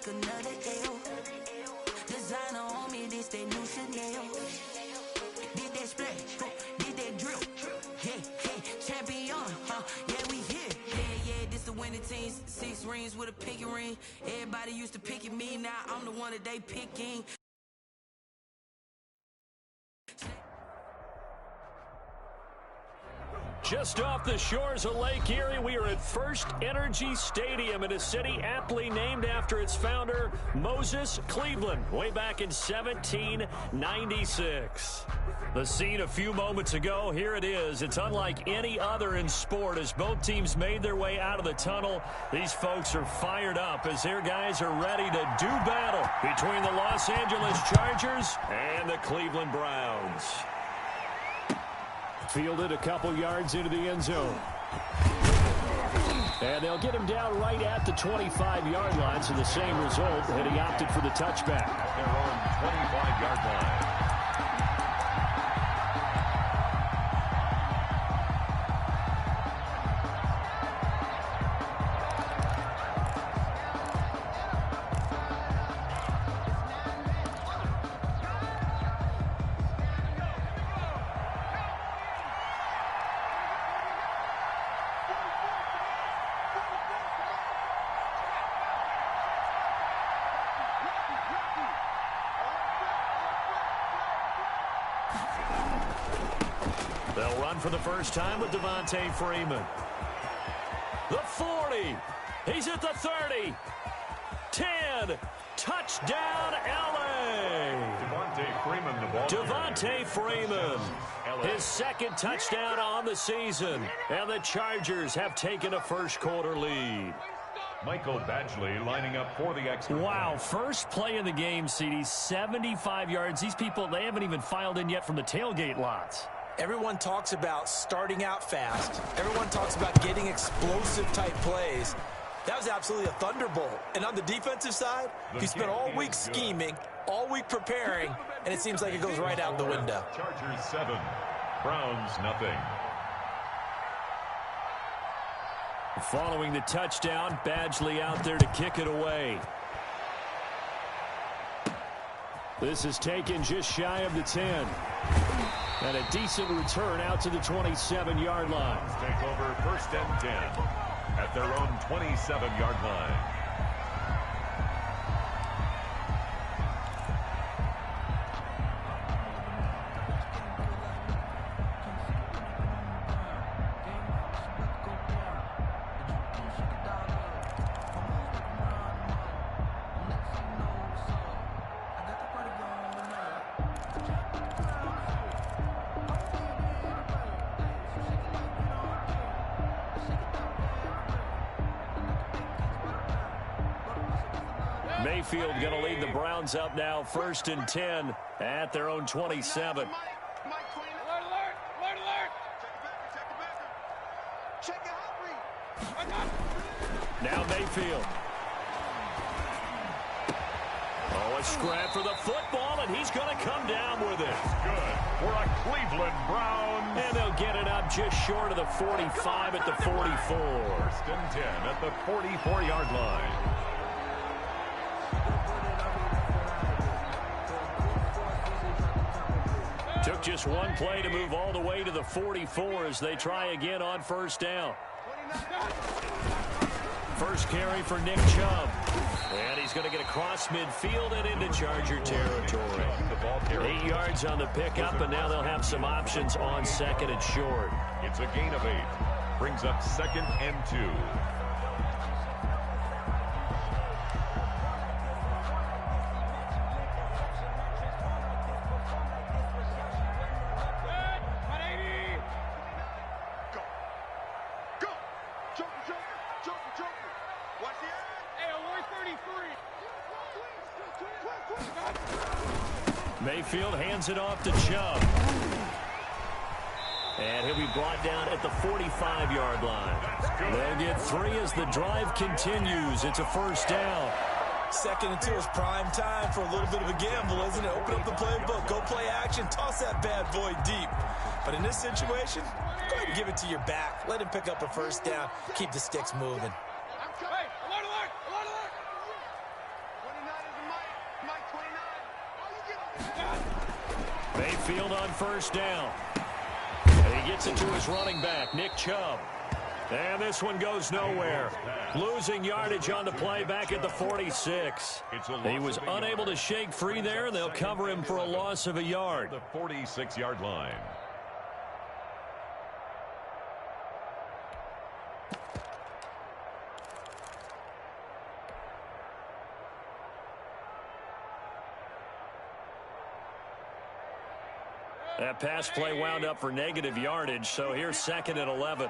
take another L. Designer on me, this that new Chanel. Did that splash, did that drill. Yeah, champion, yeah, we here. Yeah, this the winning team. 6 rings with a pinky ring. Everybody used to pick at me, now I'm the one that they picking. Just off the shores of Lake Erie, we are at First Energy Stadium in a city aptly named after its founder, Moses Cleveland, way back in 1796. The scene a few moments ago, here it is. It's unlike any other in sport as both teams made their way out of the tunnel. These folks are fired up as their guys are ready to do battle between the Los Angeles Chargers and the Cleveland Browns. Fielded a couple yards into the end zone. And they'll get him down right at the 25-yard line, so the same result, and he opted for the touchback. At their own 25-yard line. They'll run for the first time with Devontae Freeman. The 40. He's at the 30. 10. Touchdown, L.A. Devontae Freeman. His second touchdown on the season. And the Chargers have taken a first-quarter lead. Michael Badgley lining up for the extra. Wow, first play of the game, CD, 75 yards. These people, they haven't even filed in yet from the tailgate lots. Everyone talks about starting out fast. Everyone talks about getting explosive-type plays. That was absolutely a thunderbolt. And on the defensive side, he spent all week scheming, all week preparing, and it seems like it goes right out the window. Chargers 7, Browns nothing. Following the touchdown, Badgley out there to kick it away. This is taken just shy of the 10. And a decent return out to the 27-yard line. Take over first and 10 at their own 27-yard line. Mayfield going to lead the Browns up now, first and 10 at their own 27. Now Mayfield. Oh, a scrap for the football, and he's going to come down with it. Good for a Cleveland Browns. And they'll get it up just short of the 45 at the 44. First and 10 at the 44-yard line. Took just one play to move all the way to the 44 as they try again on first down. First carry for Nick Chubb. And he's going to get across midfield and into Charger territory. 8 yards on the pickup, and now they'll have some options on second and short. It's a gain of 8. Brings up second and 2. Mayfield hands it off to Chubb. And he'll be brought down at the 45-yard line. They'll get 3 as the drive continues. It's a first down. Second and 2 is prime time for a little bit of a gamble, isn't it? Open up the playbook, go play action, toss that bad boy deep. But in this situation, go ahead and give it to your back. Let him pick up a first down. Keep the sticks moving. midfield on first down. And he gets it to his running back, Nick Chubb. And this one goes nowhere. Losing yardage on the play back at the 46. He was unable to shake free there, and they'll cover him for a loss of a yard. The 46-yard line. That pass play wound up for negative yardage, so here's 2nd and 11.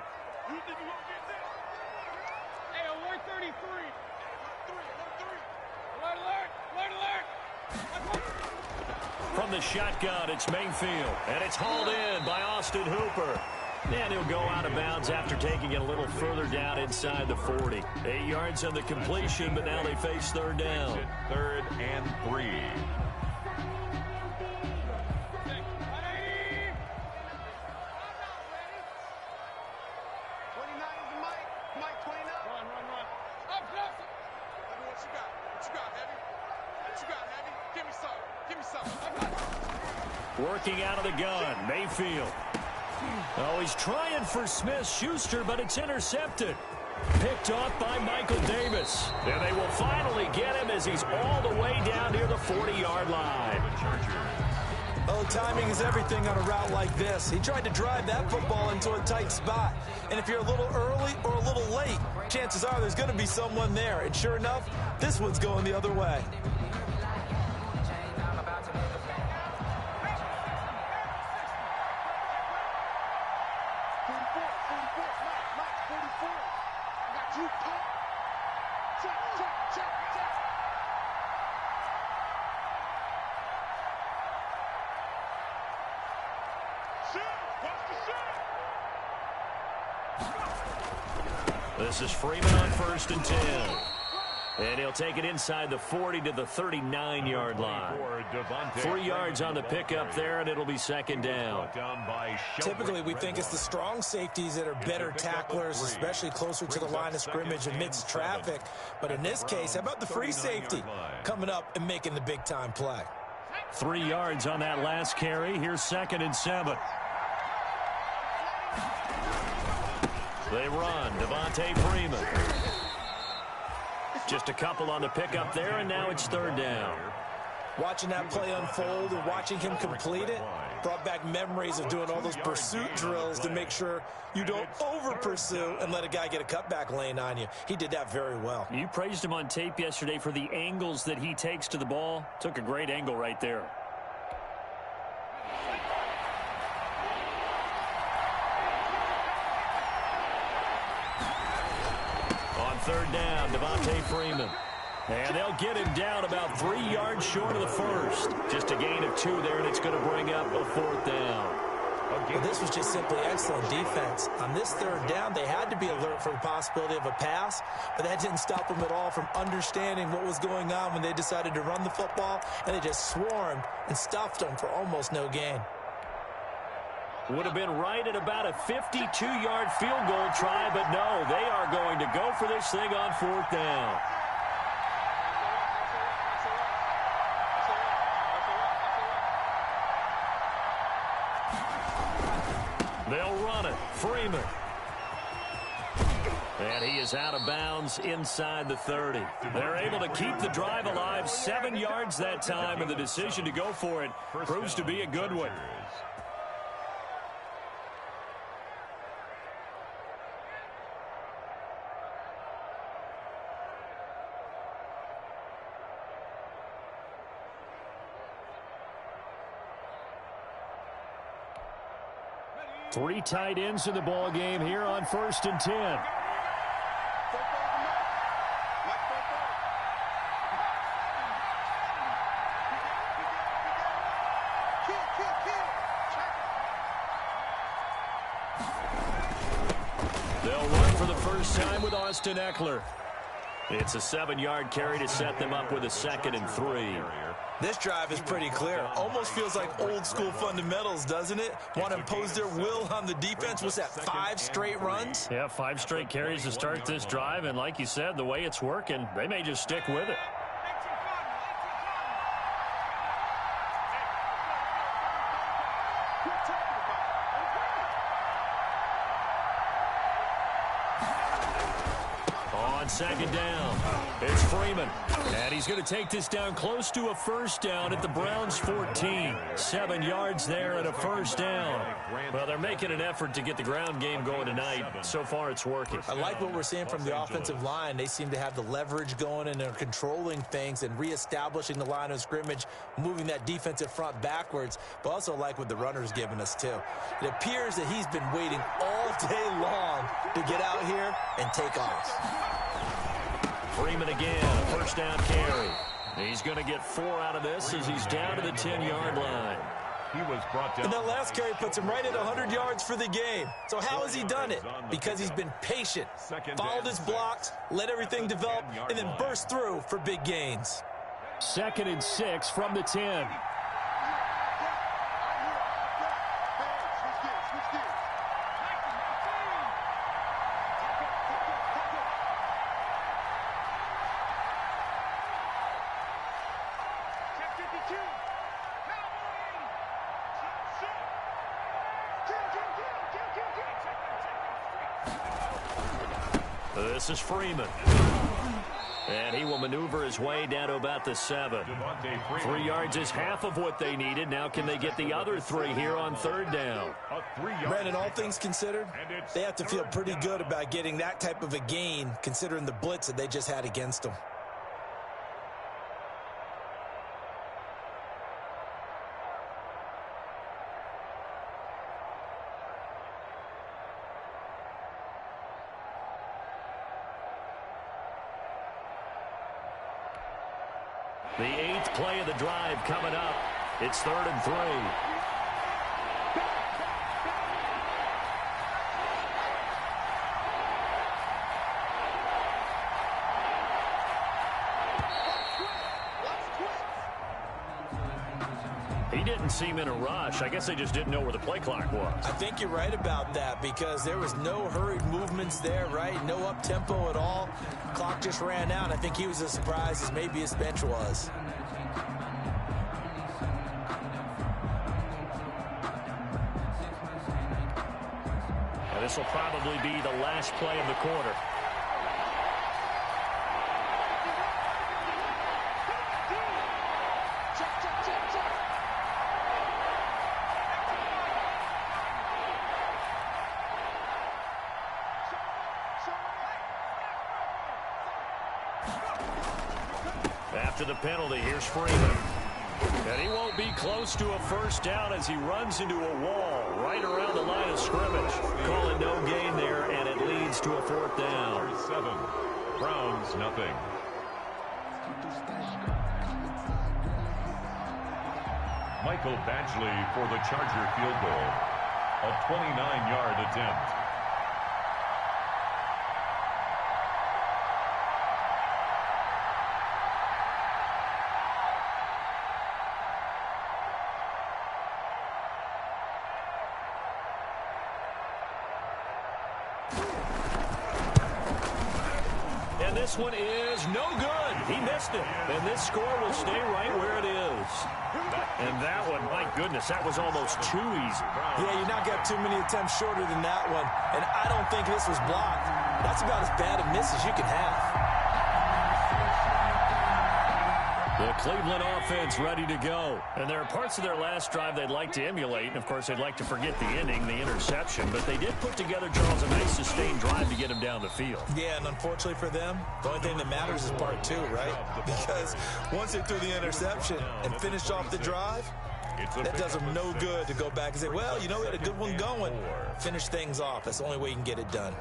From the shotgun, it's Mayfield, and it's hauled in by Austin Hooper. And he'll go out of bounds after taking it a little further down inside the 40. 8 yards on the completion, but now they face third down. 3rd and 3. Working out of the gun, Mayfield. Oh, he's trying for Smith-Schuster, but it's intercepted. Picked off by Michael Davis. And they will finally get him as he's all the way down near the 40-yard line. Oh, timing is everything on a route like this. He tried to drive that football into a tight spot. And if you're a little early or a little late, chances are there's going to be someone there. And sure enough, this one's going the other way. This is Freeman on 1st and 10. And he'll take it inside the 40 to the 39-yard line. 3 yards on the pickup there, and it'll be 2nd down. Typically, we think it's the strong safeties that are better tacklers, especially closer to the line of scrimmage amidst traffic. But in this case, how about the free safety coming up and making the big-time play? 3 yards on that last carry. Here's 2nd and 7. They run. Devontae Freeman. Just a couple on the pickup there, and now it's 3rd down. Watching that play unfold and watching him complete it brought back memories of doing all those pursuit drills to make sure you don't over-pursue and let a guy get a cutback lane on you. He did that very well. You praised him on tape yesterday for the angles that he takes to the ball. Took a great angle right there. On 3rd down, Devontae Freeman. And they'll get him down about 3 yards short of the first. Just a gain of 2 there, and it's going to bring up a 4th down. Well, this was just simply excellent defense. On this 3rd down, they had to be alert for the possibility of a pass, but that didn't stop them at all from understanding what was going on when they decided to run the football, and they just swarmed and stuffed them for almost no gain. Would have been right at about a 52-yard field goal try, but no, they are going to go for this thing on 4th down. They'll run it. Freeman. And he is out of bounds inside the 30. They're able to keep the drive alive. 7 yards that time, and the decision to go for it proves to be a good one. Three tight ends in the ball game here on 1st and 10. They'll run for the first time with Austin Eckler. It's a 7-yard carry to set them up with a 2nd and 3. This drive is pretty clear. Almost feels like old school fundamentals, doesn't it? Want to impose their will on the defense. What's that, 5 straight runs? Yeah, 5 straight carries to start this drive. And like you said, the way it's working, they may just stick with it. second down. It's Freeman. And he's going to take this down close to a first down at the Browns' 14. 7 yards there and a first down. Well, they're making an effort to get the ground game going tonight. So far, it's working. I like what we're seeing from the offensive line. They seem to have the leverage going, and they're controlling things and reestablishing the line of scrimmage, moving that defensive front backwards, but also like what the runner's giving us, too. It appears that he's been waiting all day long to get out here and take off. Freeman again, a first down carry. He's going to get 4 out of this as he's down to the 10-yard line. He was brought down. And that last carry puts him right at 100 yards for the game. So how has he done it? Because he's been patient, followed his blocks, let everything develop, and then burst through for big gains. 2nd and 6 from the 10. This is Freeman. And he will maneuver his way down to about the 7. 3 yards is half of what they needed. Now can they get the other 3 here on 3rd down? Brandon, all things considered, they have to feel pretty good about getting that type of a gain considering the blitz that they just had against them. The 8th play of the drive coming up. It's 3rd and 3. He didn't seem in a rush. I guess they just didn't know where the play clock was. I think you're right about that because there was no hurried movements there, right? No up-tempo at all. Clock just ran out. I think he was as surprised as maybe his bench was. And this will probably be the last play of the quarter. After the penalty, here's Freeman. And he won't be close to a first down as he runs into a wall right around the line of scrimmage. Call it no gain there, and it leads to a 4th down. 7. Browns, nothing. Michael Badgley for the Charger field goal. A 29-yard attempt. And this one is no good. He missed it. And this score will stay right where it is. And that one, my goodness, that was almost too easy. Yeah, you're not got too many attempts shorter than that one. And I don't think this was blocked. That's about as bad a miss as you can have. The Cleveland offense ready to go. And there are parts of their last drive they'd like to emulate. And, of course, they'd like to forget the ending, the interception. But they did put together, Charles, a nice sustained drive to get him down the field. Yeah, and unfortunately for them, the only thing that matters is part 2, right? Because once they threw the interception and finished off the drive, that does them no good to go back and say, well, you know, we had a good one going. Finish things off. That's the only way you can get it done.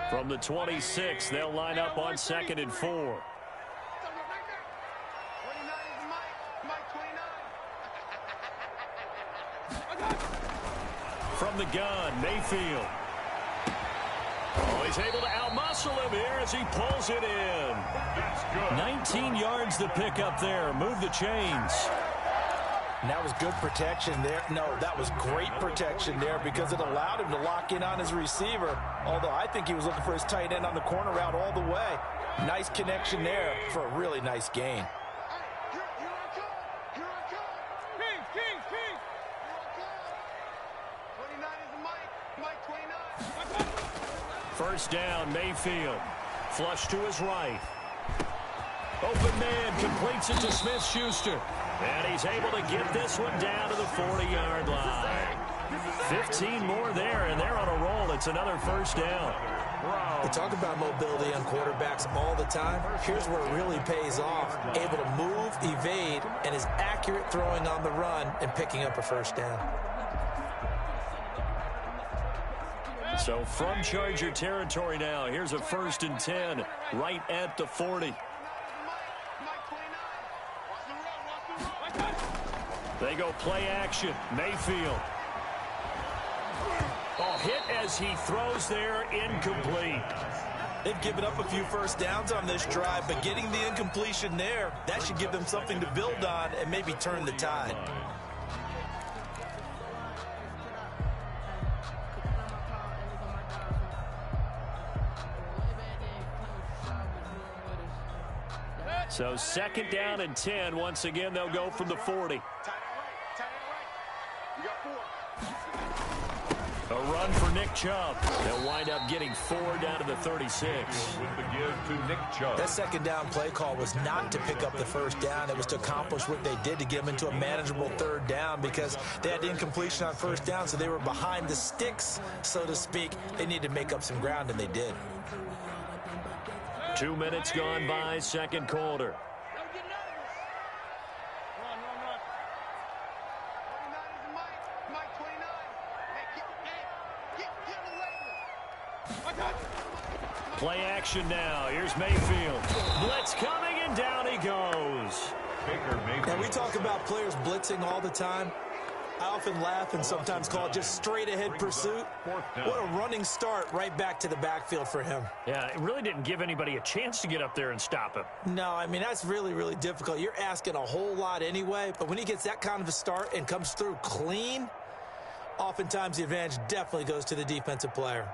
From the 26, they'll line up on 2nd and 4. From the gun, Mayfield. Oh, he's able to outmuscle him here as he pulls it in. That's good. 19 yards to pick up there. Move the chains. And that was good protection there. No, that was great protection there because it allowed him to lock in on his receiver. Although I think he was looking for his tight end on the corner route all the way. Nice connection there for a really nice gain. First down, Mayfield. Flush to his right. Open man completes it to Smith-Schuster. And he's able to get this one down to the 40-yard line. 15 more there, and they're on a roll. It's another first down. We talk about mobility on quarterbacks all the time. Here's where it really pays off. Able to move, evade, and is accurate throwing on the run and picking up a first down. So from Charger territory now, here's a 1st and 10 right at the 40. They go play action. Mayfield. Oh, hit as he throws there, incomplete. They've given up a few first downs on this drive, but getting the incompletion there, that should give them something to build on and maybe turn the tide. So 2nd down and 10. Once again, they'll go from the 40. A run for Nick Chubb. They'll wind up getting 4 down to the 36. With the give to Nick Chubb. That 2nd down play call was not to pick up the first down. It was to accomplish what they did to get them into a manageable 3rd down because they had incompletion on first down, so they were behind the sticks, so to speak. They needed to make up some ground, and they did. 2 minutes gone by, 2nd quarter. Play action now. Here's Mayfield. Blitz coming, and down he goes. And we talk about players blitzing all the time. I often laugh and sometimes call it just straight-ahead pursuit. What a running start right back to the backfield for him. Yeah, it really didn't give anybody a chance to get up there and stop him. No, I mean, that's really, really difficult. You're asking a whole lot anyway, but when he gets that kind of a start and comes through clean, oftentimes the advantage definitely goes to the defensive player.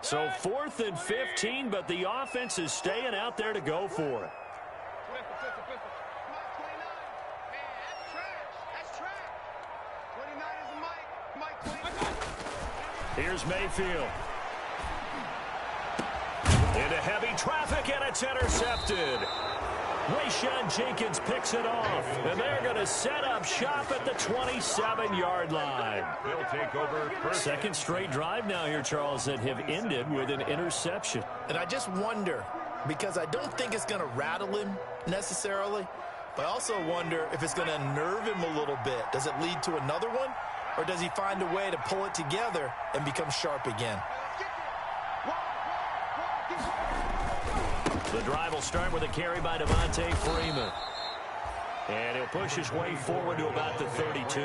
So 4th and 15, but the offense is staying out there to go for it. Here's Mayfield. Into heavy traffic, and it's intercepted. Rayshon Jenkins picks it off, and they're going to set up shop at the 27-yard line. They'll take over. 2nd straight drive now here, Charles, that have ended with an interception. And I just wonder, because I don't think it's going to rattle him necessarily, but I also wonder if it's going to unnerve him a little bit. Does it lead to another one, or does he find a way to pull it together and become sharp again? The drive will start with a carry by Devontae Freeman. And he'll push his way forward to about the 32.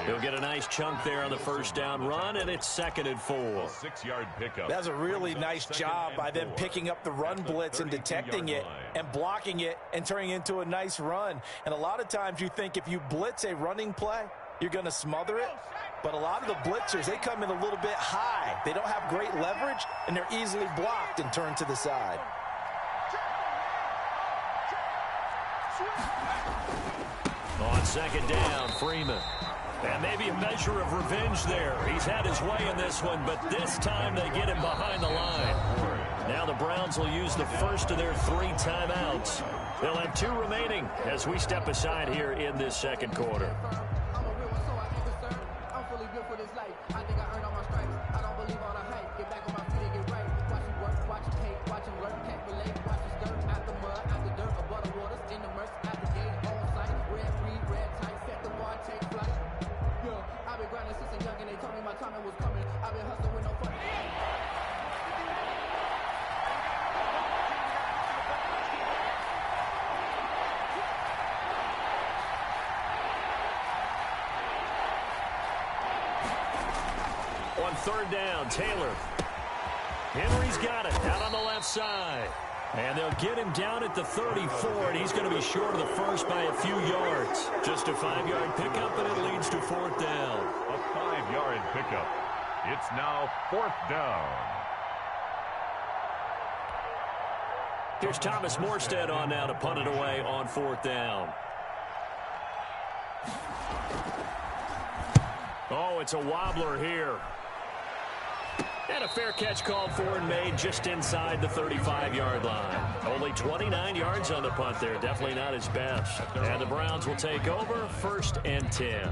He'll get a nice chunk there on the 1st down run, and it's 2nd and 4. 6-yard pickup. That's a really nice job by them picking up the run blitz and detecting it and blocking it and turning it into a nice run. And a lot of times you think if you blitz a running play, you're going to smother it. But a lot of the blitzers, they come in a little bit high. They don't have great leverage, and they're easily blocked and turned to the side. On 2nd down, Freeman. And maybe a measure of revenge there. He's had his way in this one, but this time they get him behind the line. Now the Browns will use the first of their 3 timeouts. They'll have 2 remaining as we step aside here in this 2nd quarter. On 3rd down, Taylor. Henry's got it out on the left side. And they'll get him down at the 34, and he's going to be short of the first by a few yards. Just a 5-yard pickup, and it leads to 4th down. A 5-yard pickup. It's now 4th down. Here's Thomas Morstead on now to punt it away on 4th down. Oh, it's a wobbler here. And a fair catch called for and made just inside the 35-yard line. Only 29 yards on the punt there. Definitely not his best. And the Browns will take over 1st and 10.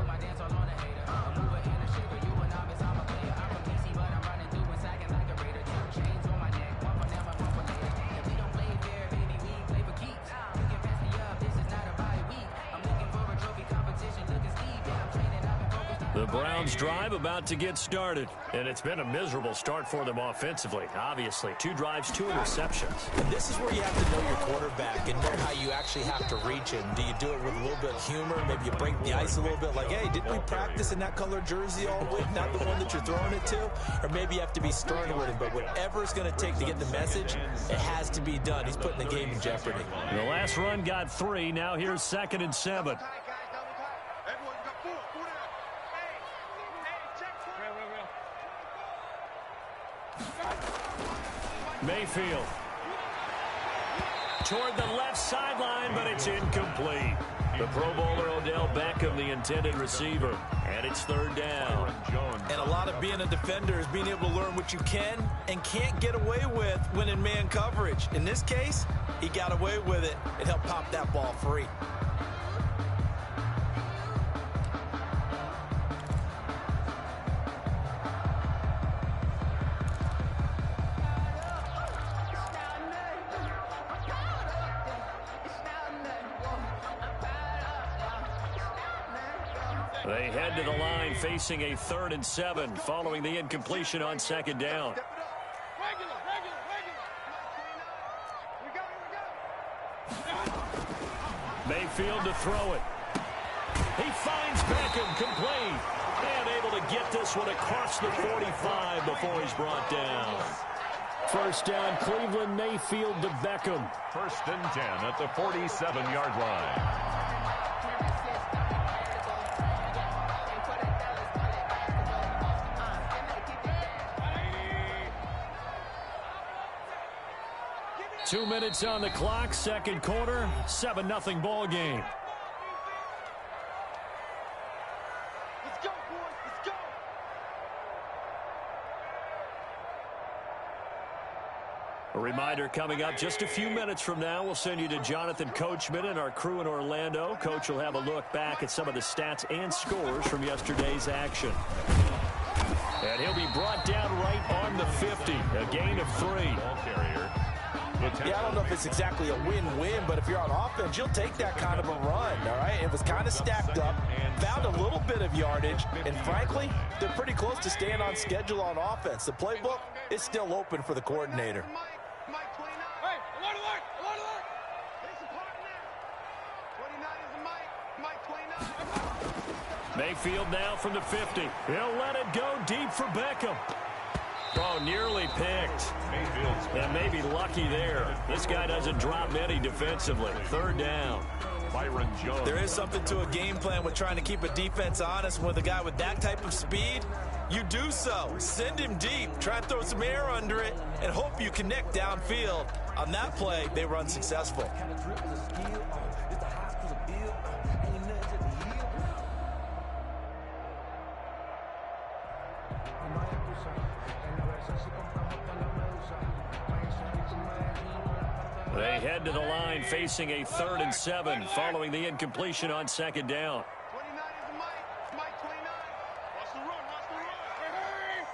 The Browns drive about to get started, and it's been a miserable start for them offensively. Obviously, 2 drives, 2 interceptions. And this is where you have to know your quarterback and know how you actually have to reach him. Do you do it with a little bit of humor? Maybe you break the ice a little bit like, hey, didn't we practice in that color jersey all week? Not the one that you're throwing it to? Or maybe you have to be stern with him. But whatever it's going to take to get the message, it has to be done. He's putting the game in jeopardy. The last run got 3. Now here's 2nd and 7. Mayfield toward the left sideline, but it's incomplete. The Pro Bowler Odell Beckham, the intended receiver, and it's 3rd down. And a lot of being a defender is being able to learn what you can and can't get away with when in man coverage. In this case, he got away with it and helped pop that ball free. They head to the line facing a 3rd and 7 following the incompletion on 2nd down. Mayfield to throw it. He finds Beckham complete and able to get this one across the 45 before he's brought down. 1st down, Cleveland. Mayfield to Beckham. 1st and 10 at the 47-yard line. 2 minutes on the clock, 2nd quarter, 7-0 ball game. Let's go, boys. Let's go. A reminder coming up just a few minutes from now, we'll send you to Jonathan Coachman and our crew in Orlando. Coach will have a look back at some of the stats and scores from yesterday's action. And he'll be brought down right on the 50, a gain of 3. Ball carrier. Yeah, I don't know if it's exactly a win-win, but if you're on offense, you'll take that kind of a run, all right? It was kind of stacked up, found a little bit of yardage, and frankly, they're pretty close to staying on schedule on offense. The playbook is still open for the coordinator. Mike 29. Hey, alert, alert, alert, alert. There's a partner now. 29 is the Mike. Mike 29. Mayfield now from the 50. He'll let it go deep for Beckham. Oh, nearly picked. And maybe lucky there. This guy doesn't drop many defensively. 3rd down. Byron Jones. There is something to a game plan with trying to keep a defense honest. With a guy with that type of speed, you do so. Send him deep. Try and throw some air under it and hope you connect downfield. On that play, they were unsuccessful. They head to the line facing a 3rd and 7 following the incompletion on 2nd down. 29 is the Mike. It's Mike 29. Watch the run. Watch the run. Hey, hey.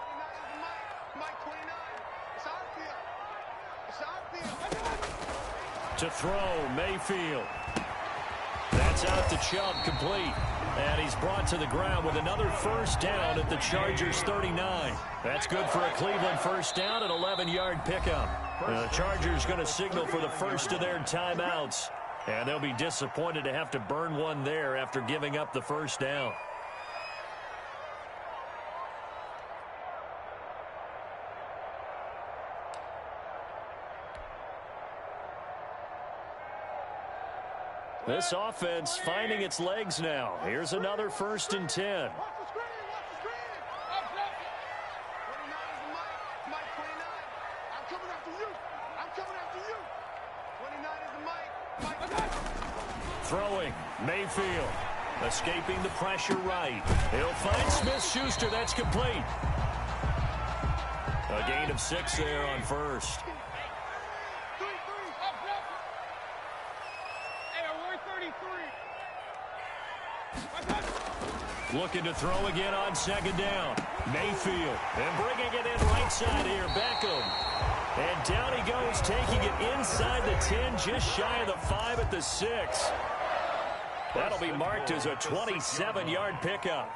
29 is the Mike. Mike 29. It's outfield. It's outfield. To throw, Mayfield. That's out to Chubb, complete. And he's brought to the ground with another 1st down at the Chargers' 39. That's good for a Cleveland 1st down, an 11-yard pickup. The Chargers going to signal for the first of their timeouts. And they'll be disappointed to have to burn one there after giving up the 1st down. This offense finding its legs now. Here's another 1st and 10. Watch the screen. Watch the screen. Up, up. 29 is the Mike. Mike 29. I'm coming after you. I'm coming after you. 29 is the Mike. Mike. Throwing, Mayfield. Escaping the pressure right. He'll find Smith-Schuster. That's complete. A gain of 6 there on first. Looking to throw again on second down. Mayfield. And bringing it in right side here. Beckham. And down he goes, taking it inside the 10, just shy of the 5 at the 6. That'll be marked as a 27-yard pickup.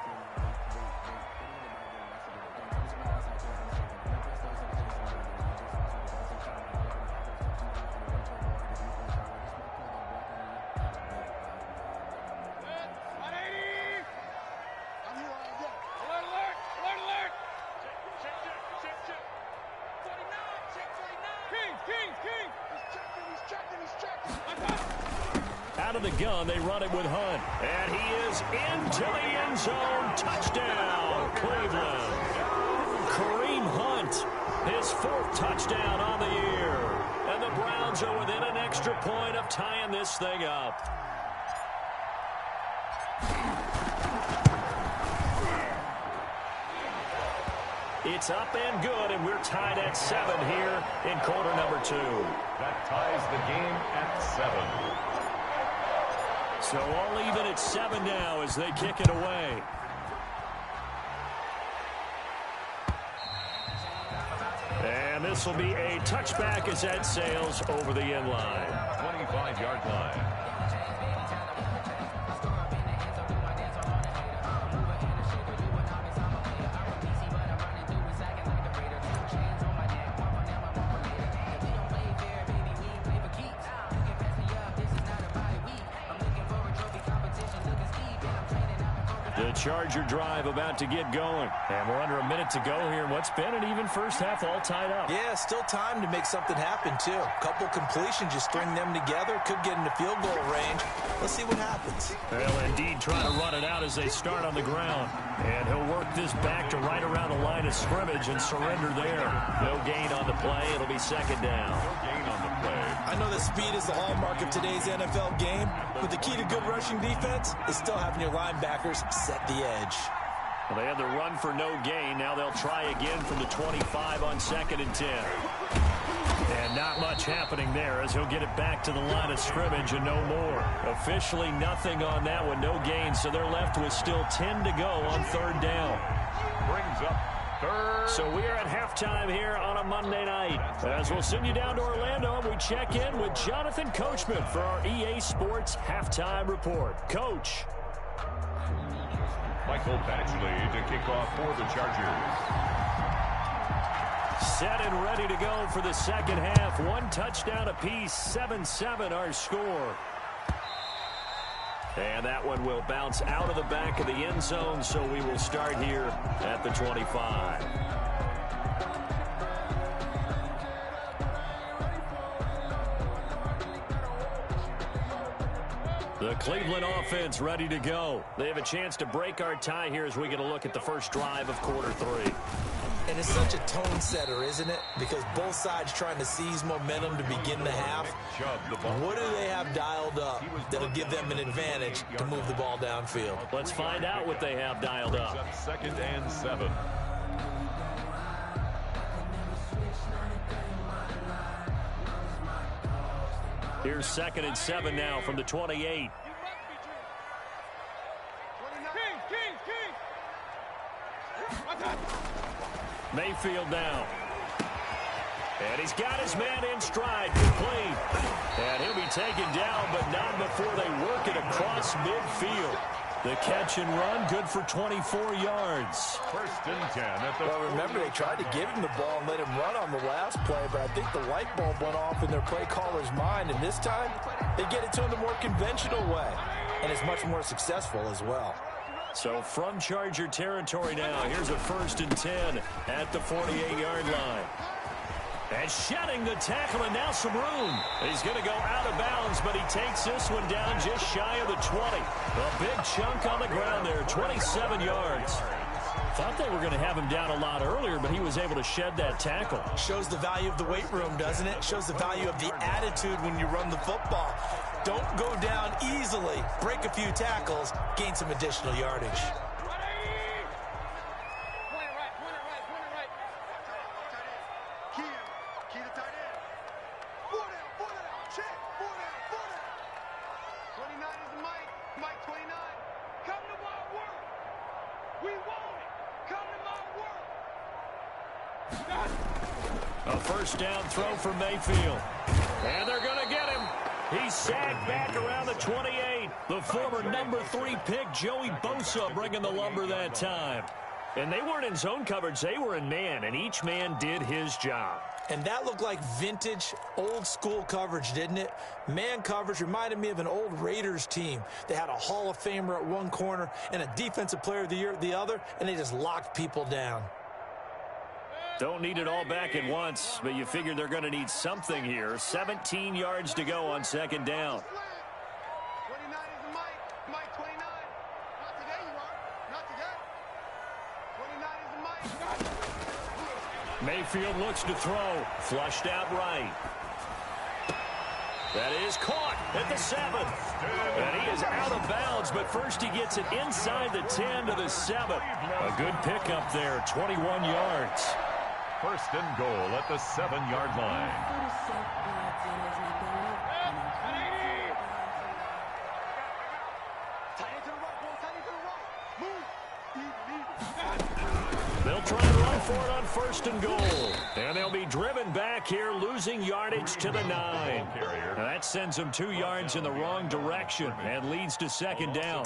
Out of the gun, they run it with Hunt. And he is into the end zone. Touchdown, Cleveland. Kareem Hunt, his 4th touchdown on the year. And the Browns are within an extra point of tying this thing up. It's up and good, and we're tied at 7 here in quarter number 2. That ties the game at 7. So all even at 7 now as they kick it away. And this will be a touchback as that sails over the end line. 25-yard line. Charger drive about to get going. And we're under a minute to go here in what's been an even first half, all tied up. Yeah, still time to make something happen, too. Couple completions, just string them together. Could get into field goal range. Let's see what happens. Well, indeed, trying to run it out as they start on the ground. And he'll work this back to right around the line of scrimmage and surrender there. No gain on the play. It'll be second down. No gain on the play. I know that speed is the hallmark of today's NFL game, but the key to good rushing defense is still having your linebackers set the edge. Well, they had the run for no gain. Now they'll try again from the 25 on 2nd and 10. And not much happening there as he'll get it back to the line of scrimmage and no more. Officially nothing on that one, no gain, so they're left with still 10 to go on 3rd down. Brings up 3rd. So we are at halftime here on a Monday night. As we'll send you down to Orlando, and we check in with Jonathan Coachman for our EA Sports Halftime Report. Coach. Michael Badgley to kick off for the Chargers. Set and ready to go for the second half. 1 touchdown apiece, 7-7 our score. And that one will bounce out of the back of the end zone, so we will start here at the 25. The Cleveland offense ready to go. They have a chance to break our tie here as we get a look at the first drive of quarter 3. And it's such a tone setter, isn't it? Because both sides trying to seize momentum to begin the half. What do they have dialed up that'll give them an advantage to move the ball downfield? Let's find out what they have dialed up. 2nd and 7. Here's 2nd and 7 now from the 28. Mayfield down. And he's got his man in stride, complete. And he'll be taken down, but not before they work it across midfield. The catch and run, good for 24 yards. 1st and 10 at the. Well, remember, they tried to give him the ball and let him run on the last play, but I think the light bulb went off in their play caller's mind, and this time they get it to him the more conventional way, and it's much more successful as well. So from Charger territory now, here's a 1st and 10 at the 48-yard line. And shedding the tackle, and now some room. He's going to go out of bounds, but he takes this one down just shy of the 20. A big chunk on the ground there, 27 yards. Thought they were going to have him down a lot earlier, but he was able to shed that tackle. Shows the value of the weight room, doesn't it? Shows the value of the attitude when you run the football. Don't go down easily. Break a few tackles, gain some additional yardage. A first down throw for Mayfield. And they're going to get him. He's sacked back around the 28. The former number 3 pick, Joey Bosa, bringing the lumber that time. And they weren't in zone coverage. They were in man, and each man did his job. And that looked like vintage, old-school coverage, didn't it? Man coverage reminded me of an old Raiders team. They had a Hall of Famer at one corner and a Defensive Player of the Year at the other, and they just locked people down. Don't need it all back at once, but you figure they're going to need something here. 17 yards to go on second down. 29 is the Mike 29. Not today, you are. Not today. 29 is the Mike. Mayfield looks to throw. Flushed out right. That is caught at the 7. And he is out of bounds, but first he gets it inside the 10 to the 7. A good pickup there, 21 yards. First and goal at the 7-yard line. They'll try to run for it on first and goal. And they'll be driven back here, losing yardage to the 9. Now that sends them 2 yards in the wrong direction and leads to second down.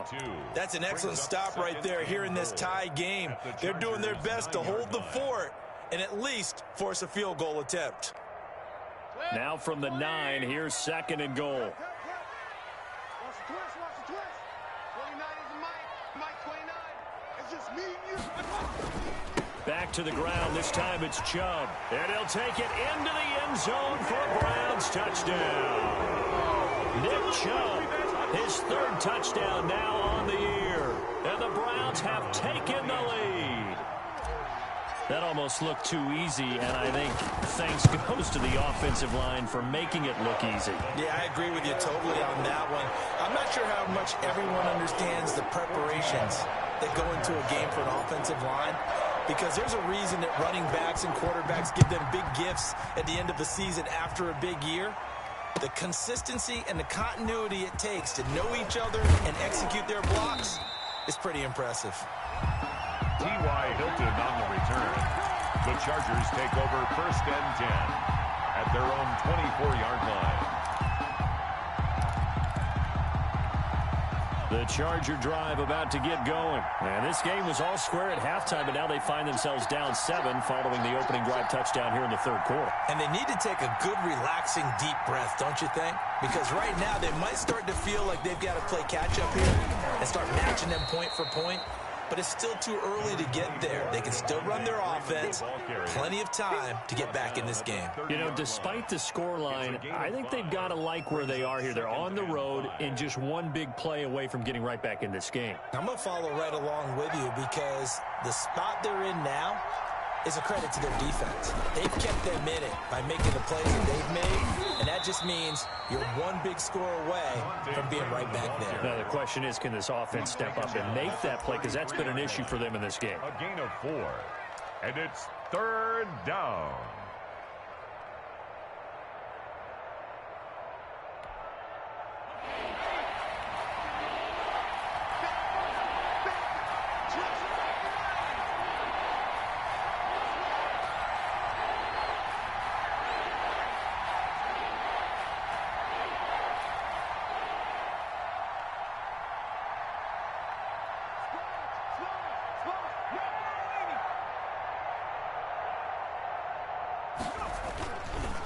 That's an excellent stop right there here in this tie game. They're doing their best to hold the fort and at least force a field goal attempt. Now from the 9, here's second and goal. Watch the twist, watch the twist. 29 is the Mike 29. It's just me and you. Back to the ground. This time it's Chubb. And he'll take it into the end zone for a Browns touchdown. Nick Chubb, his 3rd touchdown now on the year. And the Browns have taken the lead. That almost looked too easy, and I think thanks goes to the offensive line for making it look easy. Yeah, I agree with you totally on that one. I'm not sure how much everyone understands the preparations that go into a game for an offensive line, because there's a reason that running backs and quarterbacks give them big gifts at the end of the season after a big year. The consistency and the continuity it takes to know each other and execute their blocks is pretty impressive. T.Y. Hilton on the return. The Chargers take over first and 10 at their own 24-yard line. The Charger drive about to get going. And this game was all square at halftime, but now they find themselves down 7 following the opening drive touchdown here in the 3rd quarter. And they need to take a good, relaxing, deep breath, don't you think? Because right now they might start to feel like they've got to play catch-up here and start matching them point for point. But it's still too early to get there. They can still run their offense. Plenty of time to get back in this game. You know, despite the scoreline, I think they've got to like where they are here. They're on the road and just one big play away from getting right back in this game. I'm going to follow right along with you because the spot they're in now is a credit to their defense. They've kept them in it by making the plays that they've made, and that just means you're one big score away from being right back there. Now, the question is, can this offense step up and make that play? Because that's been an issue for them in this game. A gain of 4, and it's 3rd down.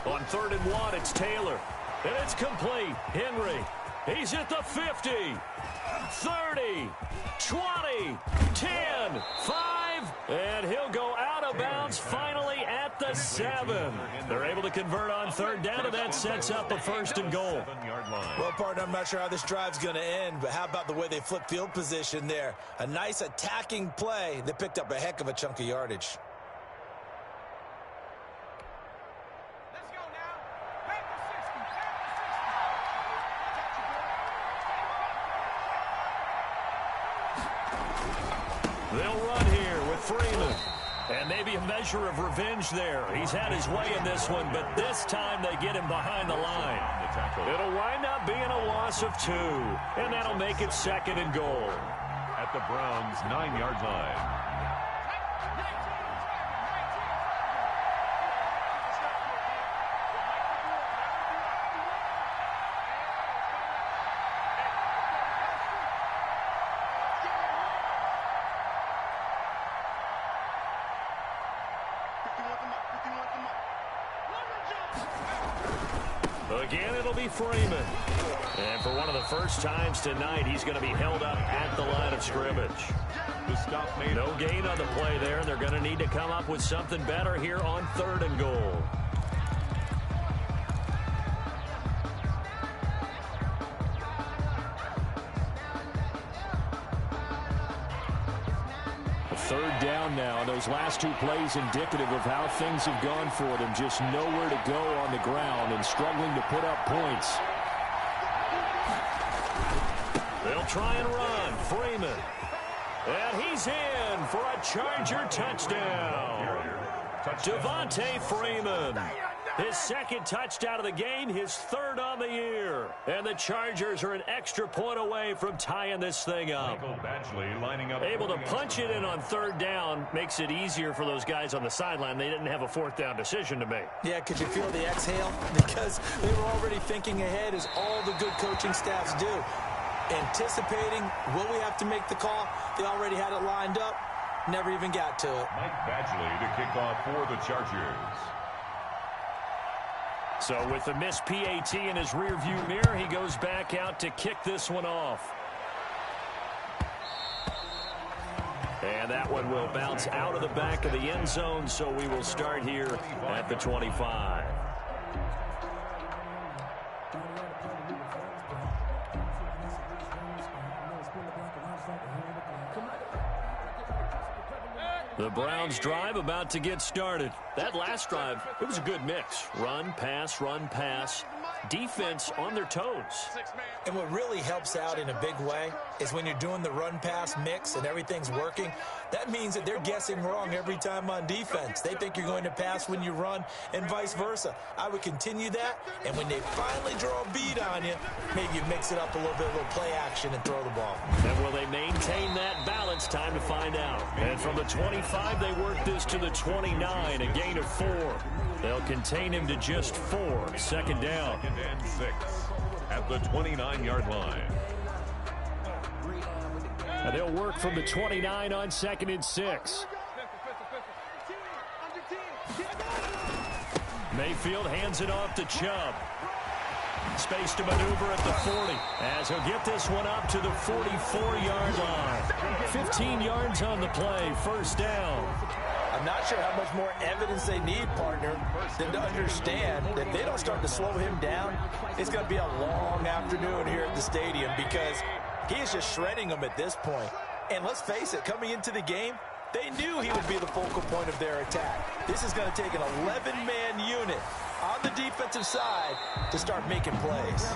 On 3rd and 1, it's Taylor. And it's complete. Henry. He's at the 50. 30. 20. 10. 5. And he'll go out of bounds finally at the 7. They're able to convert on 3rd down, and that sets up a 1st and goal. Well, partner, I'm not sure how this drive's going to end, but how about the way they flip field position there? A nice attacking play that picked up a heck of a chunk of yardage. They'll run here with Freeman. And maybe a measure of revenge there. He's had his way in this one, but this time they get him behind the line. It'll wind up being a loss of 2, and that'll make it 2nd and goal. At the Browns' 9-yard line. Again, it'll be Freeman. And for one of the first times tonight, he's going to be held up at the line of scrimmage. The stop made. No gain on the play there, and they're going to need to come up with something better here on 3rd and goal. Third down now, and those last 2 plays indicative of how things have gone for them. Just nowhere to go on the ground and struggling to put up points. They'll try and run. Freeman. And he's in for a Charger touchdown. Devontae Freeman. His 2nd touchdown of the game, his 3rd on the year. And the Chargers are an extra point away from tying this thing up. Able to punch it in on 3rd down makes it easier for those guys on the sideline. They didn't have a 4th down decision to make. Yeah, could you feel the exhale? Because they were already thinking ahead, as all the good coaching staffs do. Anticipating, will we have to make the call? They already had it lined up. Never even got to it. Mike Badgley to kick off for the Chargers. So with the missed PAT in his rearview mirror, he goes back out to kick this one off. And that one will bounce out of the back of the end zone, so we will start here at the 25. The Browns drive about to get started. That last drive, it was a good mix. Run, pass, defense on their toes. And what really helps out in a big way is when you're doing the run-pass mix and everything's working, that means that they're guessing wrong every time on defense. They think you're going to pass when you run and vice versa. I would continue that, and when they finally draw a bead on you, maybe you mix it up a little bit, a little play action, and throw the ball. And will they maintain that balance? Time to find out. And from the 25, they work this to the 29, a gain of 4. They'll contain him to just 4. 2nd down. 2nd and 6 at the 29-yard line. And they'll work from the 29 on 2nd and 6. Mayfield hands it off to Chubb. Space to maneuver at the 40 as he'll get this one up to the 44-yard line. 15 yards on the play, 1st down. I'm not sure how much more evidence they need, partner, than to understand that if they don't start to slow him down, it's going to be a long afternoon here at the stadium, because he is just shredding them at this point. And let's face it, coming into the game, they knew he would be the focal point of their attack. This is going to take an 11-man unit on the defensive side to start making plays.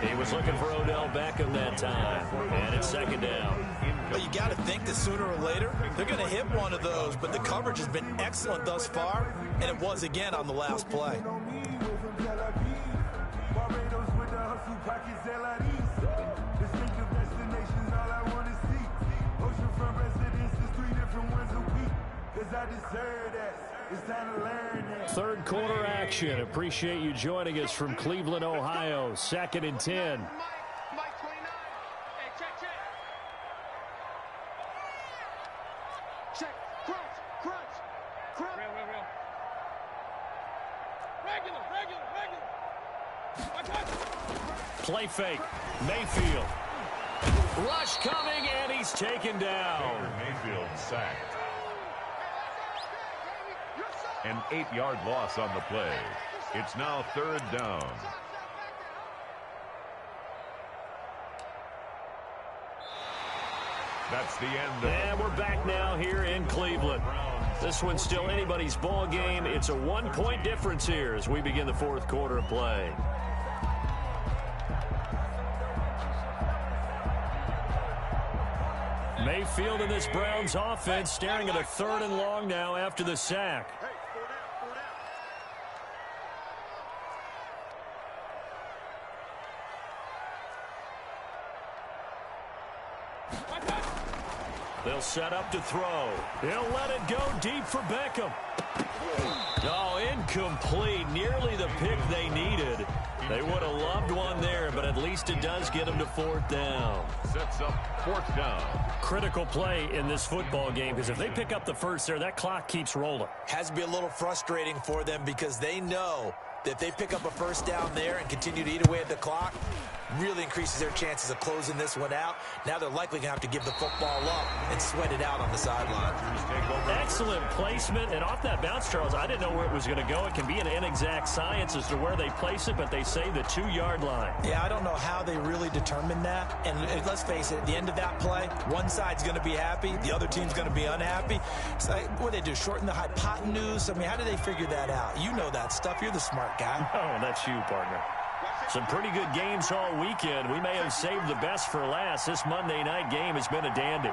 He was looking for Odell Beckham that time, and it's 2nd down. But you got to think that sooner or later, they're going to hit one of those, but the coverage has been excellent thus far, and it was again on the last play. Third quarter action. Appreciate you joining us from Cleveland, Ohio. 2nd and 10. Play fake. Mayfield. Rush coming, and he's taken down. Mayfield sacked. An 8-yard loss on the play. It's now 3rd down. That's the end. And we're back now here in Cleveland. This one's still anybody's ball game. It's a 1-point difference here as we begin the 4th quarter of play. Mayfield and this Browns offense staring at a 3rd and long now after the sack. They'll set up to throw. He'll let it go deep for Beckham. Oh, incomplete. Nearly the pick they needed. They would have loved one there, but at least it does get them to 4th down. Sets up 4th down. Critical play in this football game, because if they pick up the first there, that clock keeps rolling. Has to be a little frustrating for them because they know that if they pick up a 1st down there and continue to eat away at the clock, really increases their chances of closing this one out. Now they're likely going to have to give the football up and sweat it out on the sideline. Excellent placement, and off that bounce, Charles, I didn't know where it was going to go. It can be an inexact science as to where they place it, but they say the 2-yard line. Yeah, I don't know how they really determined that. And let's face it, at the end of that play, one side's going to be happy, the other team's going to be unhappy. It's like, what do they do, shorten the hypotenuse? I mean, how do they figure that out? You know that stuff. You're the smart guy. Oh, that's you, partner. Some pretty good games all weekend. We may have saved the best for last. This Monday night game has been a dandy.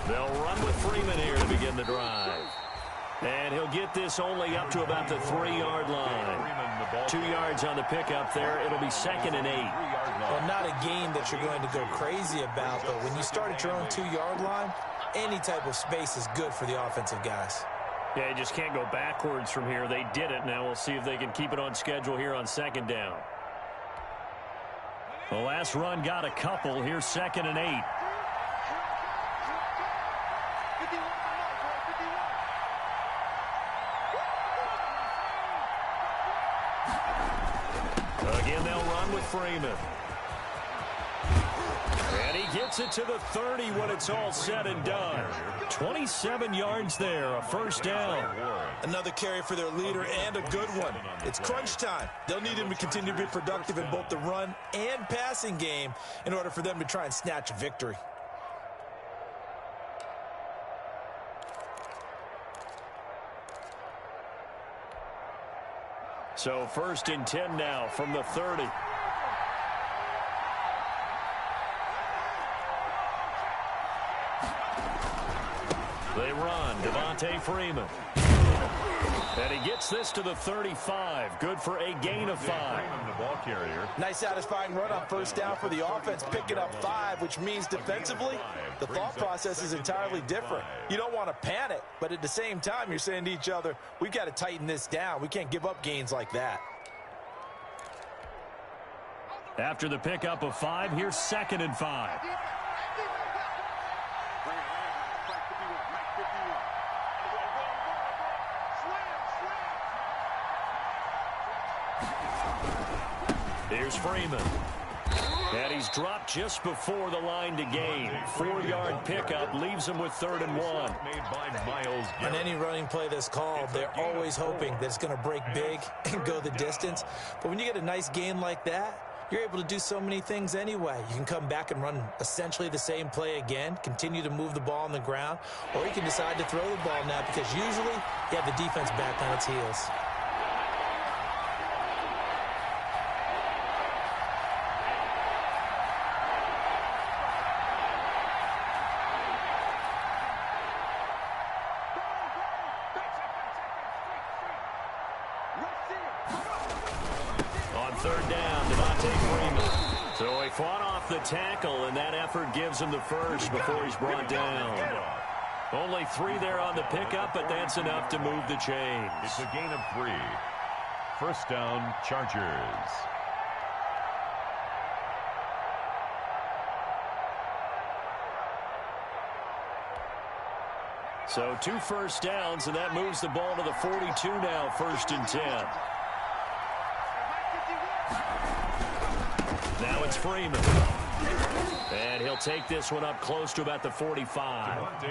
They'll run with Freeman here to begin the drive. And he'll get this only up to about the 3-yard line. 2 yards on the pickup there. It'll be 2nd and 8. Well, not a game that you're going to go crazy about, but when you start at your own 2-yard line, any type of space is good for the offensive guys. Yeah, you just can't go backwards from here. They did it. Now we'll see if they can keep it on schedule here on 2nd down. The last run got a couple. Here's 2nd and 8. Again, they'll run with Freeman. And he gets it to the 30 when it's all said and done. 27 yards there, a 1st down. Another carry for their leader and a good one. It's crunch time. They'll need him to continue to be productive in both the run and passing game in order for them to try and snatch a victory. So 1st and 10 now from the 30. They run. Devontae Freeman. And he gets this to the 35. Good for a gain of 5. The ball carrier. Nice satisfying run on 1st down for the offense, picking up 5, which means defensively, the thought process is entirely different. You don't want to panic, but at the same time, you're saying to each other, we've got to tighten this down. We can't give up gains like that. After the pickup of 5, here's 2nd and 5. Here's Freeman. And he's dropped just before the line to gain. 4-yard pickup leaves him with 3rd and 1. Made by Miles Garrett. On any running play that's called, they're always hoping that it's going to break big and go the distance. But when you get a nice gain like that, you're able to do so many things anyway. You can come back and run essentially the same play again, continue to move the ball on the ground, or you can decide to throw the ball now because usually you have the defense back on its heels. Tackle, and that effort gives him the first before he's brought down. Only 3 there on the pickup, but that's enough to move the chains. It's a gain of 3. 1st down, Chargers. So 2 1st downs, and that moves the ball to the 42 now, 1st and 10. Now it's Freeman. And he'll take this one up close to about the 45.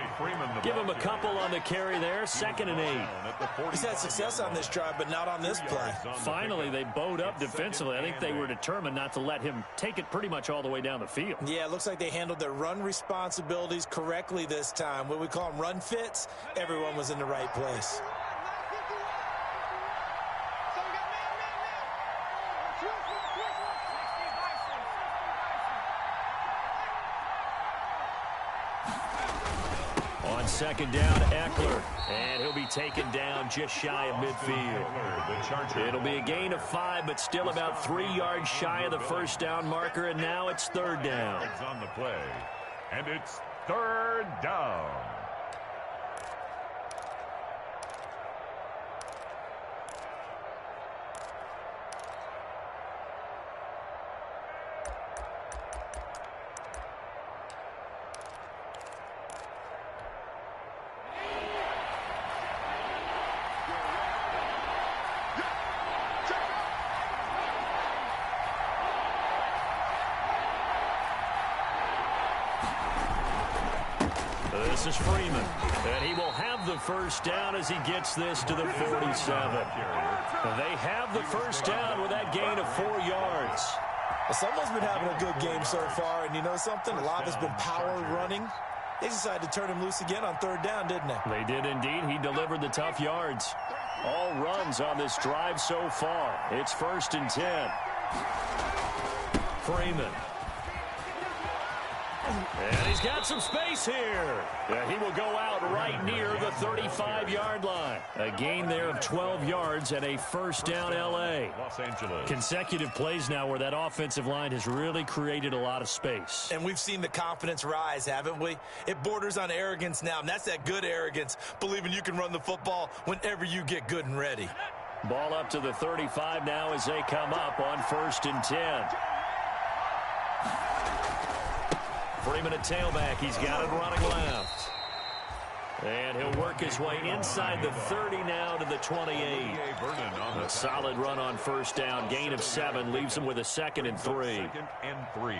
Give him a couple on the carry there. 2nd and 8. He's had success on this drive, but not on this play. Finally, they bowed up defensively. I think they were determined not to let him take it pretty much all the way down the field. Yeah, it looks like they handled their run responsibilities correctly this time. What we call them run fits, everyone was in the right place. second down, Eckler. And he'll be taken down just shy of midfield. It'll be a gain of 5, but still about 3 yards shy of the first down marker, and now it's third down. It's on the play, and it's third down. This is Freeman, and he will have the first down as he gets this to the 47. They have the first down with that gain of 4 yards. Well, someone's been having a good game so far, and you know something? A lot has been power running. They decided to turn him loose again on third down, didn't they? They did indeed. He delivered the tough yards. All runs on this drive so far. It's 1st and 10. Freeman. And he's got some space here. He will go out right near the 35-yard line. A gain there of 12 yards and a first down L.A. Los Angeles. Consecutive plays now where that offensive line has really created a lot of space. And we've seen the confidence rise, haven't we? It borders on arrogance now, and that's that good arrogance, believing you can run the football whenever you get good and ready. Ball up to the 35 now as they come up on 1st and 10. Freeman at tailback. He's got it running left. And he'll work his way inside the 30 now to the 28. A solid run on first down. Gain of 7 leaves him with a 2nd and 3. 2nd and 3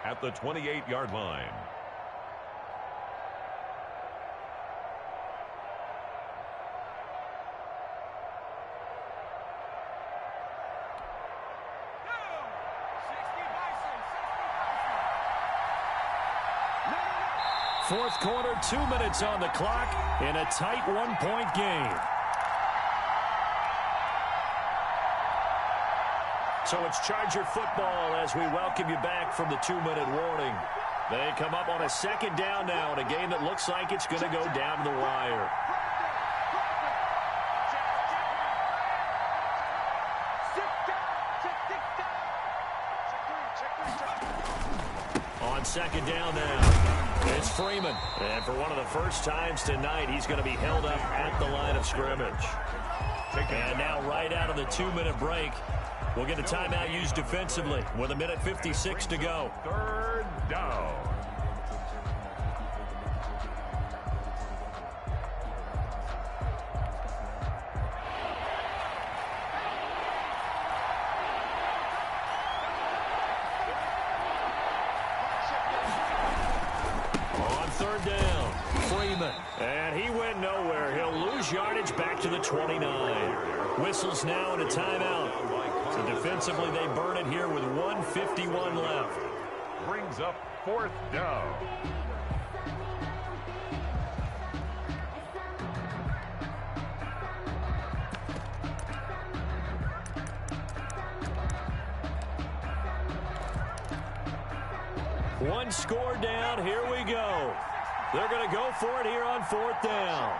at the 28-yard line. Fourth quarter, 2 minutes on the clock in a tight 1-point game. So it's Charger football as we welcome you back from the 2-minute warning. They come up on a 2nd down now in a game that looks like it's going to go down to the wire. On 2nd down now. It's Freeman. And for one of the first times tonight, he's going to be held up at the line of scrimmage. And now right out of the 2-minute break, we'll get a timeout used defensively with 1:56 to go. Third down. Down, Freeman, and he went nowhere. He'll lose yardage back to the 29. Whistles now and a timeout. So defensively, they burn it here with 1:51 left. Brings up 4th down. One score down. Here we go. They're going to go for it here on 4th down.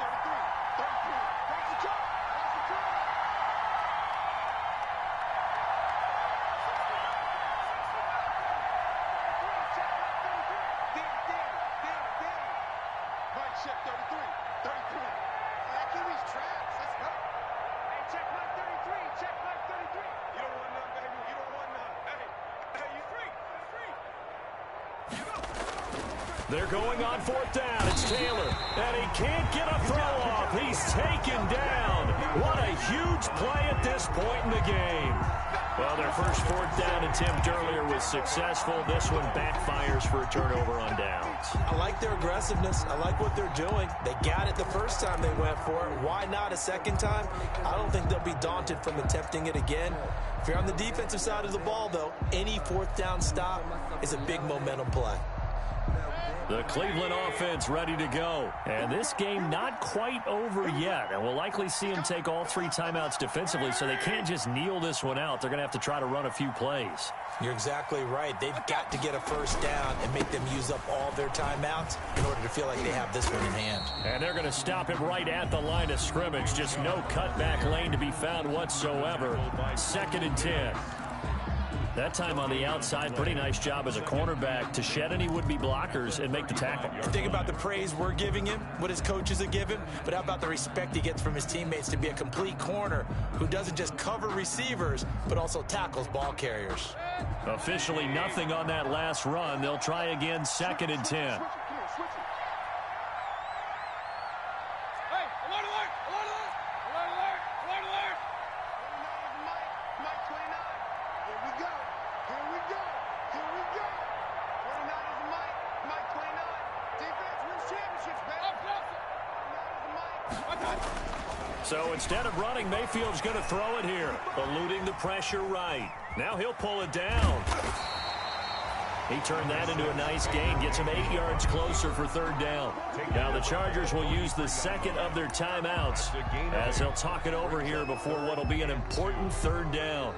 They're going on 4th down. It's Taylor, and he can't get a throw off. He's taken down. What a huge play at this point in the game. Well, their first 4th down attempt earlier was successful. This one backfires for a turnover on downs. I like their aggressiveness. I like what they're doing. They got it the first time they went for it. Why not a second time? I don't think they'll be daunted from attempting it again. If you're on the defensive side of the ball, though, any 4th down stop is a big momentum play. The Cleveland offense ready to go. And this game not quite over yet. And we'll likely see them take all 3 timeouts defensively, so they can't just kneel this one out. They're going to have to try to run a few plays. You're exactly right. They've got to get a first down and make them use up all their timeouts in order to feel like they have this one in hand. And they're going to stop it right at the line of scrimmage. Just no cutback lane to be found whatsoever. 2nd and 10. That time on the outside, pretty nice job as a cornerback to shed any would-be blockers and make the tackle. Think about the praise we're giving him, what his coaches are giving, but how about the respect he gets from his teammates to be a complete corner who doesn't just cover receivers, but also tackles ball carriers. Officially nothing on that last run. They'll try again, 2nd and 10. So instead of running, Mayfield's going to throw it here, eluding the pressure right. Now he'll pull it down. He turned that into a nice gain, gets him 8 yards closer for 3rd down. Now the Chargers will use the 2nd of their timeouts as they'll talk it over here before what will be an important 3rd down.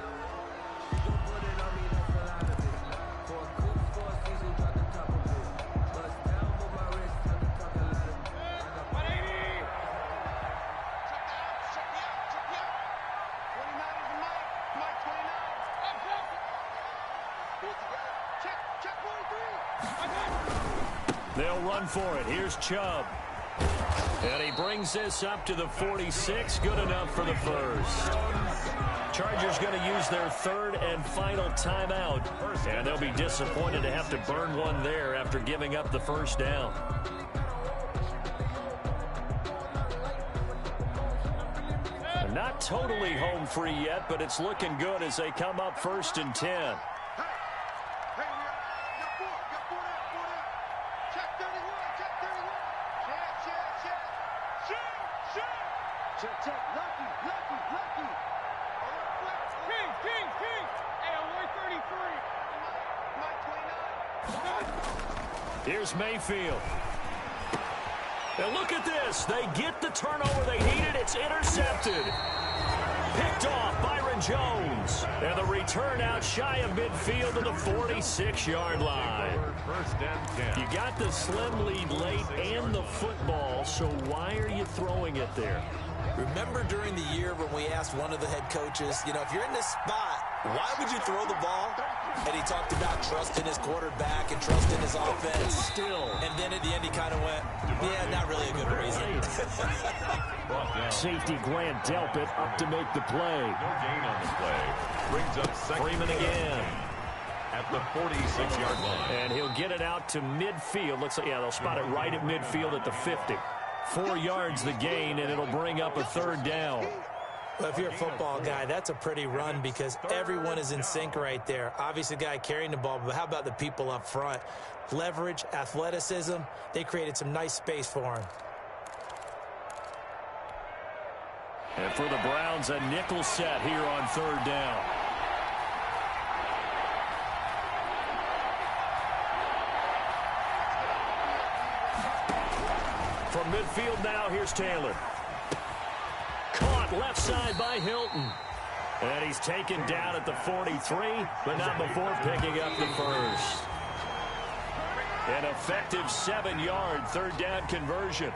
They'll run for it. Here's Chubb. And he brings this up to the 46. Good enough for the first. Chargers going to use their 3rd and final timeout. And they'll be disappointed to have to burn one there after giving up the first down. They're not totally home free yet, but it's looking good as they come up 1st and 10. Here's Mayfield. And look at this. They get the turnover they needed. It's intercepted. Picked off Byron Jones. And the return out shy of midfield to the 46-yard line. You got the slim lead late and the football, so why are you throwing it there? Remember during the year when we asked one of the head coaches, you know, if you're in this spot, why would you throw the ball? And he talked about trusting his quarterback and trusting his offense. Still. And then at the end he kind of went, yeah, not really a good reason. Safety Grant Delpit up to make the play. No gain on the play. Brings up 2nd. Freeman again. At the 46-yard line. And he'll get it out to midfield. Looks like, yeah, they'll spot it right at midfield at the 50. 4 yards the gain, and it'll bring up a 3rd down. Well, if you're a football guy, that's a pretty run because everyone is in sync right there. Obviously, the guy carrying the ball, but how about the people up front? Leverage, athleticism, they created some nice space for him. And for the Browns, a nickel set here on 3rd down. From midfield now, here's Taylor. Caught left side by Hilton. And he's taken down at the 43, but not before picking up the first. An effective 7-yard 3rd down conversion.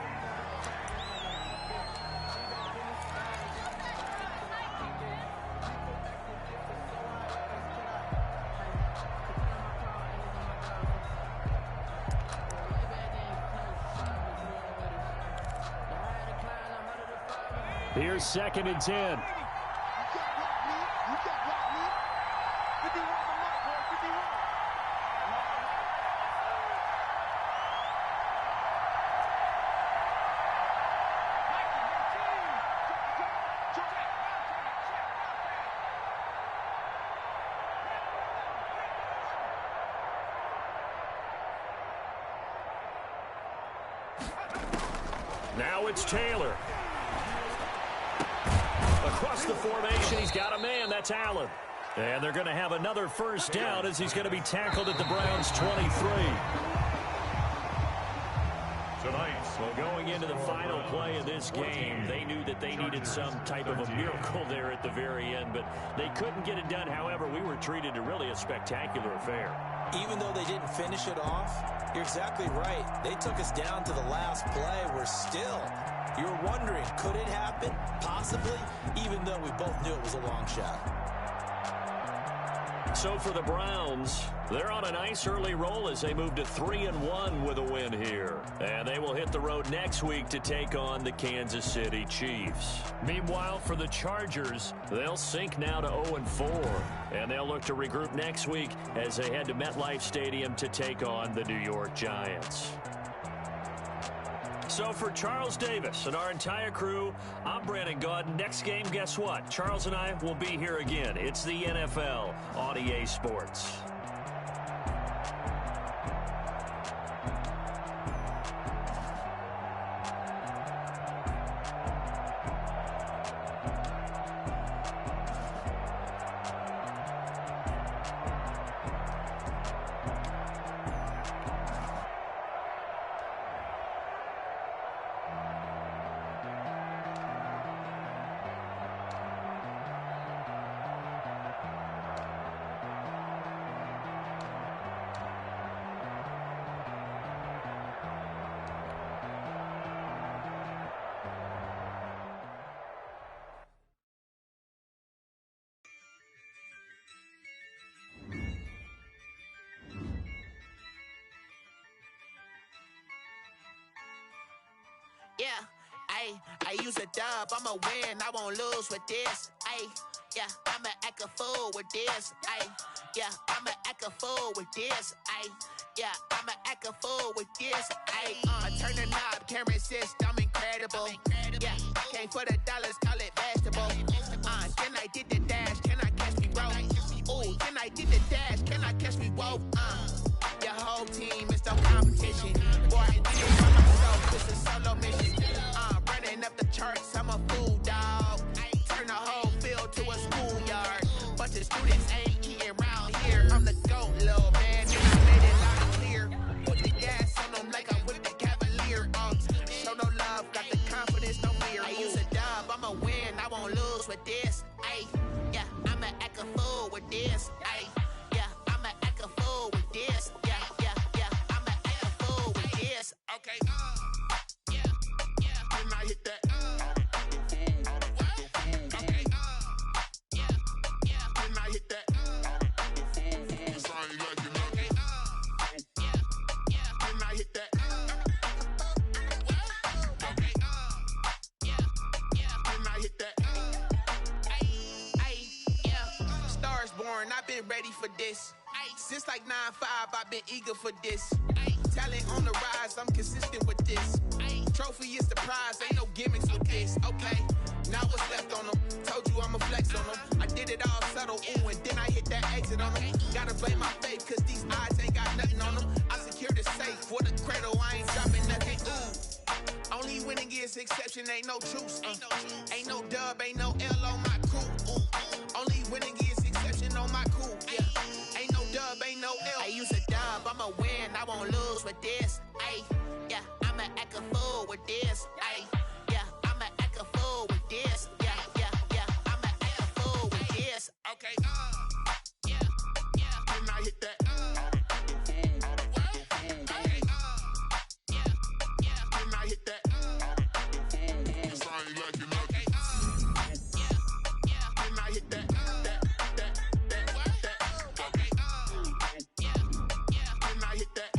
Here's 2nd and 10. Now it's Taylor. Across the formation, he's got a man. That's Allen. And they're going to have another first down as he's going to be tackled at the Browns' 23. Well, going into the final play of this game, they knew that they needed some type of a miracle there at the very end, but they couldn't get it done. However, we were treated to really a spectacular affair. Even though they didn't finish it off, you're exactly right. They took us down to the last play. We're still, you're wondering, could it happen? Possibly, even though we both knew it was a long shot. So for the Browns, they're on a nice early roll as they move to 3-1 with a win here. And they will hit the road next week to take on the Kansas City Chiefs. Meanwhile, for the Chargers, they'll sink now to 0-4. And they'll look to regroup next week as they head to MetLife Stadium to take on the New York Giants. So for Charles Davis and our entire crew, I'm Brandon Gaudin. Next game, guess what? Charles and I will be here again. It's the NFL on EA Sports. Yeah, I use a dub, I'ma win, I won't lose with this. Yeah, I'ma act a fool with this. Yeah, I'ma act a fool with this. Yeah, I'ma act a fool with this. Turn the knob, camera assist, I'm incredible. Yeah, came for the dollars, call it vegetable. Then I did the dash, can I catch me roll? Ooh, then I did the dash, can I catch me roll? Your whole team is no competition. Boy, I did it by myself, this is solo mission. Running up the charts, I'm a fool, dog. Turn the whole field to a schoolyard. Bunch of students ain't eating round here. I'm the GOAT, little man, and I made it loud and clear. Put the gas on them like I'm with the Cavalier. Show no love, got the confidence, no fear. I use a dub, I'ma win, I won't lose with this. Yeah, I'ma act a fool with this. Yeah, I'ma act a fool with this. Yeah, I'ma act a fool with this. Okay, Can I hit that? Okay, Can I hit that? Cause I ain't like it, okay. Can I hit that? Okay, Can I hit that? Stars born, I've been ready for this. Since like 9-5, I've been eager for this. Talent on the rise, I'm consistent with this. Trophy is the prize, ain't no gimmicks with this. Okay, now what's left on them? Told you I'ma flex on them. I did it all subtle, ooh, and then I hit that exit on them. Gotta blame my faith, cause these odds ain't got nothing on them. I secure the safe for the cradle, I ain't dropping nothing, ooh. Only winning is exception, ain't no truce. Ain't no dub, ain't no L on my crew. Only winning is exception on my crew. Yeah, ain't no dub, ain't no L. I use a dub, I'ma win, I won't lose with this. Yeah, I'ma act a fool with this. Yeah, I'ma act a fool with this. Yeah, I'ma act a fool with this. Okay, Can I hit that? Okay, Can I hit that? Cause I ain't like it, okay. Can I hit that? Okay, Can I hit that?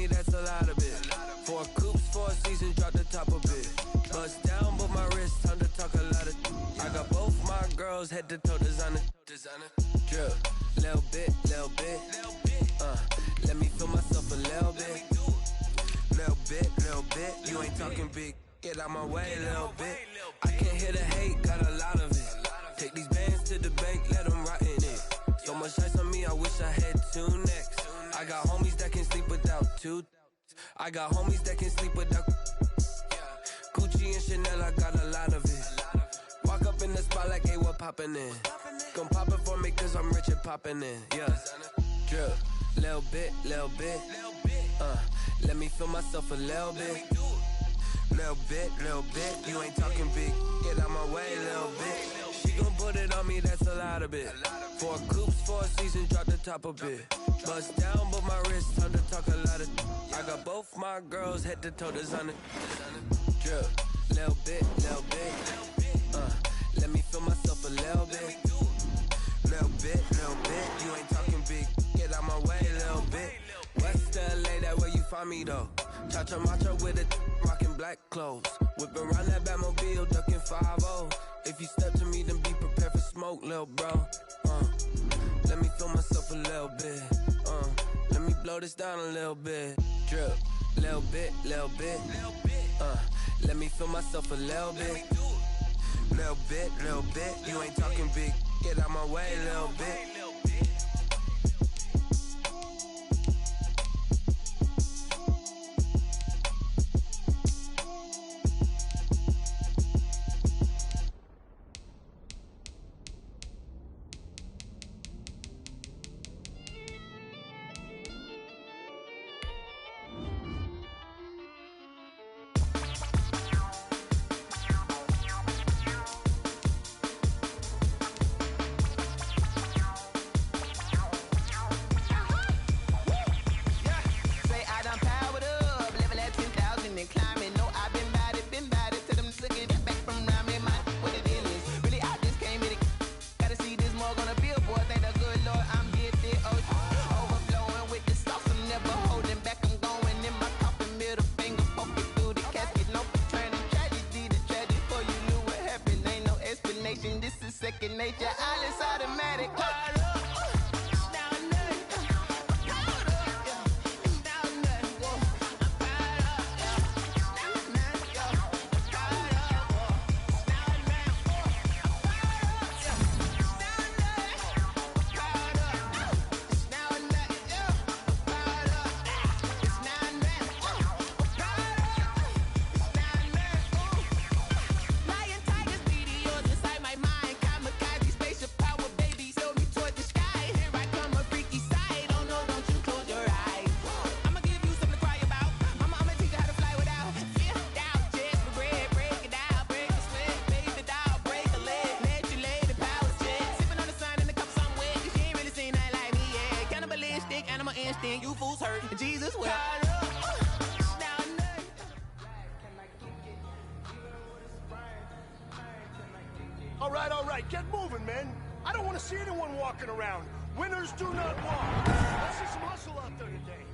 That's a lot of it. 4 coops, 4 seasons, drop the top of it. Bust down, but my wrist, time to talk a lot of. I got both my girls head to toe designer. Drip, little bit, let me feel myself a little bit. Little bit, you ain't talking big. Get out my way, little bit. I can't hear the hate, got a lot of it. Take these bands to the bank, let them rot in it. So much ice on me, I wish I had 2 necks. I got homies that can sleep without 2. I got homies that can sleep without Gucci and Chanel, I got a lot of it. Walk up in the spot like, hey, what poppin' in? Gon' pop it for me cause I'm rich and poppin' in, yeah. Drip, little bit, let me feel myself a little bit. Little bit, you ain't talking big. Get out my way, little bit. She gon' put it on me, that's a lot of it. 4 coops, 4 seasons, drop the top a bit. Bust down, but my wrist, time to talk a lot of. I got both my girls head to toe designer. Drip, little bit, let me feel myself a little bit. Little bit, you ain't talking big. Get out my way, little bit. West LA, that where you find me though. Cha-cha macho with a rockin' black clothes. Whip around that Batmobile, ducking 5-0. If you step to me, then be prepared for smoke, lil' bro. Let me feel myself a little bit. Let me blow this down a little bit. Drip, little bit. Let me feel myself a little bit. Little bit, you ain't talking big. Get out my way, little bit. Second nature, all is automatic. You fools hurt. Jesus will. All right, get moving, man. I don't want to see anyone walking around. Winners do not walk. Let's see some hustle out there today.